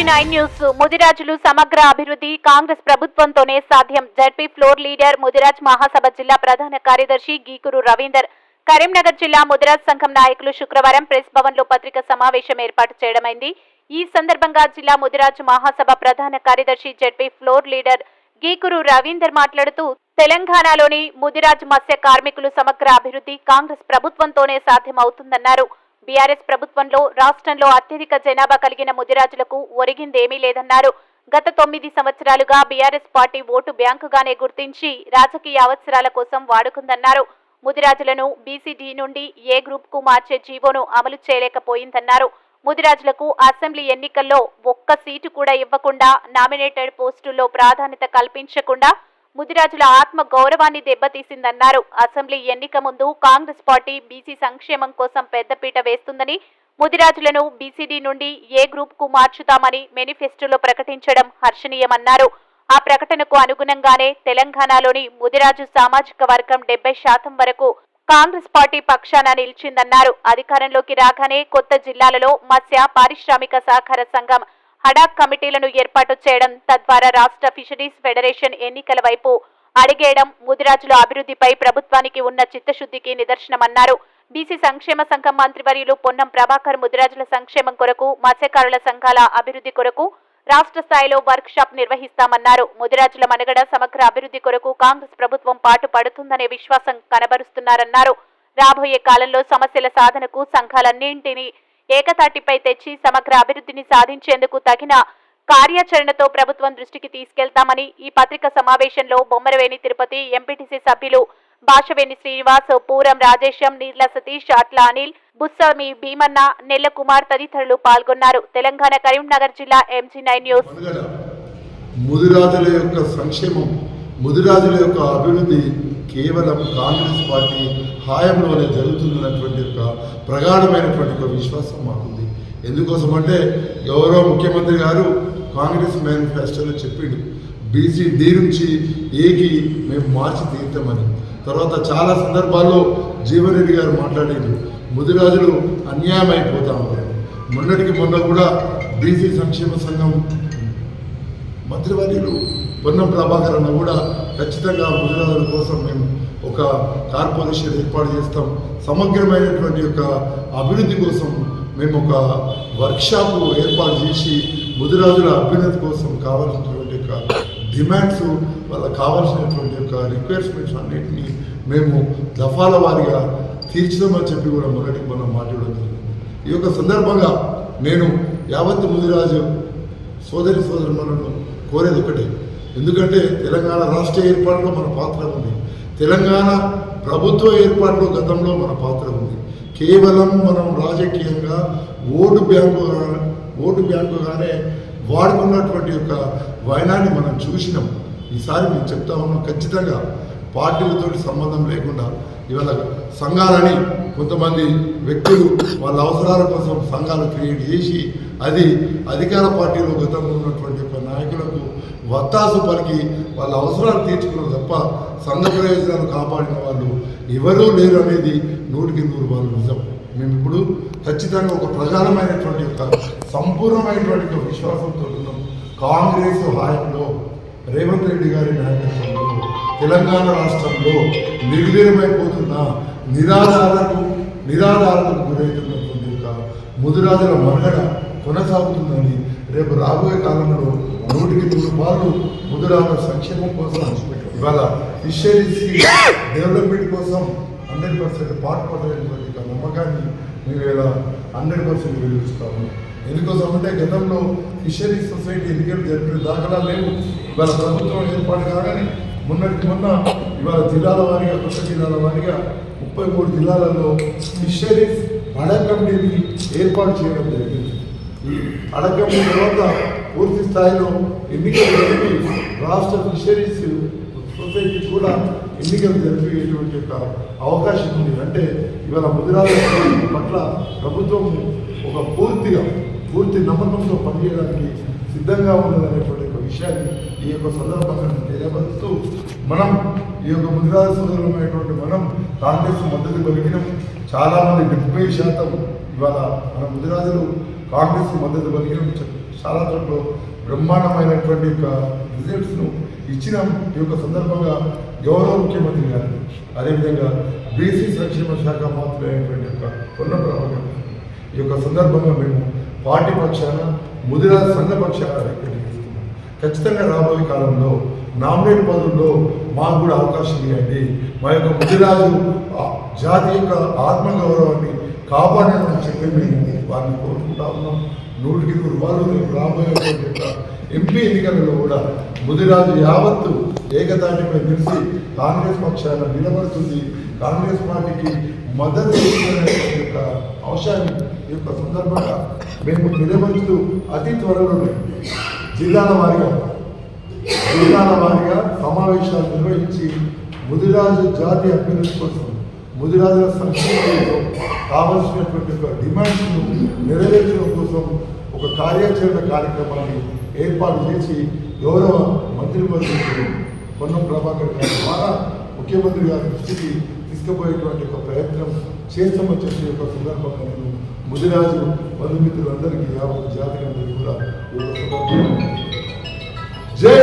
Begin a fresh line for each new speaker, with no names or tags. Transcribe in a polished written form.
MG9 news. ముదిరాజులు సమగ్ర అభివృద్ధి కాంగ్రెస్ ప్రభుత్వంతోనే సాధ్యం. జడ్పీ ఫ్లోర్ లీడర్, ముదిరాజ్ మహాసభ జిల్లా ప్రధాన కార్యదర్శి గీకురు రవీందర్. కరీంనగర్ జిల్లా ముదిరాజ్ సంఘం నాయకులు శుక్రవారం ప్రెస్ భవన్ లో పత్రికా సమావేశం ఏర్పాటు చేయడమైంది. ఈ సందర్భంగా జిల్లా ముదిరాజ్ మహాసభ ప్రధాన కార్యదర్శి జడ్పీ ఫ్లోర్ లీడర్ గీకురు రవీందర్ మాట్లాడుతూ, తెలంగాణలోని ముదిరాజ్ మత్స్య కార్మికులు సమగ్ర అభివృద్ధి కాంగ్రెస్ ప్రభుత్వంతోనే సాధ్యమవుతుందన్నారు. బీఆర్ఎస్ ప్రభుత్వంలో రాష్ట్రంలో అత్యధిక జనాభా కలిగిన ముదిరాజులకు ఒరిగిందేమీ లేదన్నారు. గత 9 సంవత్సరాలుగా బీఆర్ఎస్ పార్టీ ఓటు బ్యాంకుగానే గుర్తించి రాజకీయ అవసరాల కోసం వాడుకుందన్నారు. ముదిరాజులను బీసీడీ నుండి ఏ గ్రూప్ కు మార్చే జీవోను అమలు చేయలేకపోయిందన్నారు. ముదిరాజులకు అసెంబ్లీ ఎన్నికల్లో ఒక్క సీటు కూడా ఇవ్వకుండా, నామినేటెడ్ పోస్టుల్లో ప్రాధాన్యత కల్పించకుండా ముదిరాజుల ఆత్మ గౌరవాన్ని దెబ్బతీసిందన్నారు. అసెంబ్లీ ఎన్నిక ముందు కాంగ్రెస్ పార్టీ బీసీ సంక్షేమం కోసం పెద్దపీట వేస్తుందని, ముదిరాజులను బీసీడీ నుండి ఏ గ్రూప్ కు మార్చుతామని మేనిఫెస్టోలో ప్రకటించడం హర్షణీయమన్నారు. ఆ ప్రకటనకు అనుగుణంగానే తెలంగాణలోని ముదిరాజు సామాజిక వర్గం 70% వరకు కాంగ్రెస్ పార్టీ పక్షాన నిలిచిందన్నారు. అధికారంలోకి రాగానే కొత్త జిల్లాలలో మత్స్య పారిశ్రామిక సహకార సంఘం హడాక్ కమిటీలను ఏర్పాటు చేయడం, తద్వారా రాష్ట్ర ఫిషరీస్ ఫెడరేషన్ ఎన్నికల వైపు అడిగేయడం ముదిరాజుల అభివృద్ధిపై ప్రభుత్వానికి ఉన్న చిత్తశుద్ధికి నిదర్శనమన్నారు. బీసీ సంక్షేమ సంఘం మంత్రివర్యులు పొన్నం ప్రభాకర్ ముదిరాజుల సంక్షేమం కొరకు, మత్స్యకారుల సంఘాల అభివృద్ధి కొరకు రాష్ట్ర స్థాయిలో వర్క్ షాప్ నిర్వహిస్తామన్నారు. ముదిరాజుల మనుగడ సమగ్ర అభివృద్ధి కొరకు కాంగ్రెస్ ప్రభుత్వం పాటు పడుతుందనే విశ్వాసం కనబరుస్తున్నారన్నారు. రాబోయే కాలంలో సమస్యల సాధనకు సంఘాలన్నింటినీ ఏకతాటిపై తెచ్చి సమగ్ర అభివృద్ధిని సాధించేందుకు తగిన కార్యాచరణతో ప్రభుత్వం దృష్టికి తీసుకెళ్తామని ఈ పత్రికా సమావేశంలో బొమ్మరవేణి తిరుపతి, ఎంపీటీసీ సభ్యులు భాషవేణి శ్రీనివాస్, పూరం రాజేశం, నీర్ల సతీష్, అట్ల అనిల్, బుస్సమి భీమన్న, నెల్ల కుమార్ తదితరులు పాల్గొన్నారు. తెలంగాణ కరీంనగర్ జిల్లా MG9 న్యూస్.
ముదిరాజుల యొక్క సంక్షేమం, ముదిరాజుల యొక్క అభివృద్ధి కేవలం కాంగ్రెస్ పార్టీ హాయంలోనే జరుగుతున్నటువంటి యొక్క ప్రగాఢమైనటువంటి ఒక విశ్వాసం మాకుంది. ఎందుకోసం అంటే గౌరవ ముఖ్యమంత్రి గారు కాంగ్రెస్ మేనిఫెస్టోలో చెప్పిండు, బీసీడీ నుంచి ఏకి మేము మార్చి తీర్తామని. తర్వాత చాలా సందర్భాల్లో జీవన్ రెడ్డి గారు మాట్లాడిండ్రు, ముదిరాజులు అన్యాయం అయిపోతా ఉన్నారు. మొన్నటికి మొన్న కూడా బీసీ సంక్షేమ సంఘం మంత్రివర్యులు పొన్నం ప్రభాకర్ అన్న కూడా ఖచ్చితంగా ముదిరాజుల కోసం మేము ఒక కార్పొరేషన్ ఏర్పాటు చేస్తాం, సమగ్రమైనటువంటి యొక్క అభివృద్ధి కోసం మేము ఒక వర్క్షాప్ ఏర్పాటు చేసి ముదిరాజుల అభ్యున్నతి కోసం కావాల్సినటువంటి యొక్క డిమాండ్స్, వాళ్ళకి కావాల్సినటువంటి యొక్క రిక్వైర్మెంట్స్ అన్నింటినీ మేము దఫాల వారీగా తీర్చుదామని చెప్పి కూడా మొదటికి మనం మాట్లాడడం జరిగింది. ఈ యొక్క సందర్భంగా నేను యావత్ ముదిరాజు సోదరి సోదరులను కోరేది ఒకటే, ఎందుకంటే తెలంగాణ రాష్ట్ర ఏర్పాటులో మన పాత్ర ఉంది, తెలంగాణ ప్రభుత్వ ఏర్పాటులో గతంలో మన పాత్ర ఉంది. కేవలం మనం రాజకీయంగా ఓటు బ్యాంకుగానే వాడుకున్నటువంటి యొక్క వైనాన్ని మనం చూసినాం. ఈసారి మేము చెప్తా ఉన్నాం, ఖచ్చితంగా పార్టీలతో సంబంధం లేకుండా ఇవాళ సంఘాలని కొంతమంది వ్యక్తులు వాళ్ళ అవసరాల కోసం సంఘాలు క్రియేట్ చేసి అది అధికార పార్టీలో గతంలో ఉన్నటువంటి యొక్క నాయకులకు వత్తాసు పలికి వాళ్ళ అవసరాలు తీర్చుకున్నారు తప్ప సంఘ ప్రయోజనాలు కాపాడిన వాళ్ళు ఎవరూ లేరు అనేది 100% నిజం. మేము ఇప్పుడు ఖచ్చితంగా ఒక ప్రధానమైనటువంటి యొక్క సంపూర్ణమైనటువంటి విశ్వాసంతో ఉన్నాం. కాంగ్రెస్ హాయంలో రేవంత్ రెడ్డి గారి నాయకత్వంలో తెలంగాణ రాష్ట్రంలో నిర్వీర్యమైపోతున్న నిరాధారణకు గురవుతున్నటువంటి యొక్క ముదిరాజుల మనుగడ కొనసాగుతుందని, రేపు రాబోయే కాలంలో 100% ముదిరాజుల సంక్షేమం కోసం ఇవాళ ఫిషరీస్ డెవలప్మెంట్ కోసం 100% పాటుపడేటువంటి నమ్మకాన్ని మేము ఇలా 100% వెలుగుస్తాము. ఎందుకోసం అంటే గతంలో ఫిషరీస్ సొసైటీ ఎన్నికలు జరిపిన దాఖలా లేవు. ఇవాళ ప్రభుత్వం ఏర్పాటు కాగానే మొన్నటికి మొన్న ఇవాళ జిల్లాల వారీగా, కొత్త జిల్లాల వారీగా 33 జిల్లాలలో ఫిషరీస్ అడక్ కమిటీని ఏర్పాటు చేయడం జరిగింది. ఈ అడక్ కమిటీ తర్వాత పూర్తి స్థాయిలో ఎన్నికలు జరిపి రాష్ట్ర ఫిషరీస్ సొసైటీ కూడా ఎన్నికలు జరిపేటువంటి యొక్క అవకాశం ఉంది. అంటే ఇవాళ ముదిరాజుల పట్ల ప్రభుత్వం ఒక పూర్తి నమ్మకంతో పనిచేయడానికి సిద్ధంగా ఉన్నదనేటువంటి ఒక విషయాన్ని ఈ యొక్క సందర్భంగా తెలియపరుస్తూ, మనం ఈ యొక్క ముదిరాజు సోదరులమైనటువంటి మనం కాంగ్రెస్ మద్దతు పలికినాం. చాలామంది 70% ఇవాళ మన ముదిరాజులు కాంగ్రెస్ మద్దతు పలికినాం. చాలా చోట్ల బ్రహ్మాండమైనటువంటి యొక్క రిజల్ట్స్ను ఇచ్చిన ఈ యొక్క సందర్భంగా గౌరవ ముఖ్యమంత్రి గారు అదేవిధంగా బీసీ సంక్షేమ శాఖ మంత్రులైనటువంటి యొక్క పొన్న ప్రభాకర్ ఈ యొక్క సందర్భంగా మేము పార్టీ పక్షాన ముదిరాజ్ సంఘ పక్షాన వ్యక్తీకరిస్తున్నాం. ఖచ్చితంగా రాబోయే కాలంలో నామినేట్ పదవుల్లో మాకు కూడా అవకాశం ఇవ్వండి. మా యొక్క ముదిరాజు జాతి యొక్క ఆత్మగౌరవాన్ని కాపాడాలని చెప్పి మేము వారిని కోరుకుంటా ఉన్నాం. 100% రేపు రాబోయేటువంటి యొక్క ఎంపీ ఎన్నికలలో కూడా ముదిరాజు యావత్తు ఏకతాటిపై నిలిచి కాంగ్రెస్ పక్షాన నిలబడుతుంది. కాంగ్రెస్ పార్టీకి మద్దతు ఇస్తున్నటువంటి యొక్క అంశాన్ని ఈ యొక్క సందర్భంగా మేము తెలియపరుస్తూ అతి త్వరలోనే జిల్లాల వారీగా సమావేశాలు నిర్వహించి ముదిరాజు జాతి అభ్యున్నతి కోసం ముదిరాజుల సంక్షేమంలో కావలసినటువంటి ఒక డిమాండ్స్ను నెరవేర్చడం కోసం ఒక కార్యాచరణ కార్యక్రమాన్ని ఏర్పాటు చేసి గౌరవ మంత్రివర్గంలో పొన్నం ప్రభాకర్ గారి ద్వారా ముఖ్యమంత్రి గారి దృష్టికి తీసుకుపోయేటువంటి ఒక ప్రయత్నం చేస్తామని చెప్పే ఒక సందర్భంగా నేను ముదిరాజు బంధుమిత్రులందరికీ యావత్ జాతికి అందరికీ కూడా జై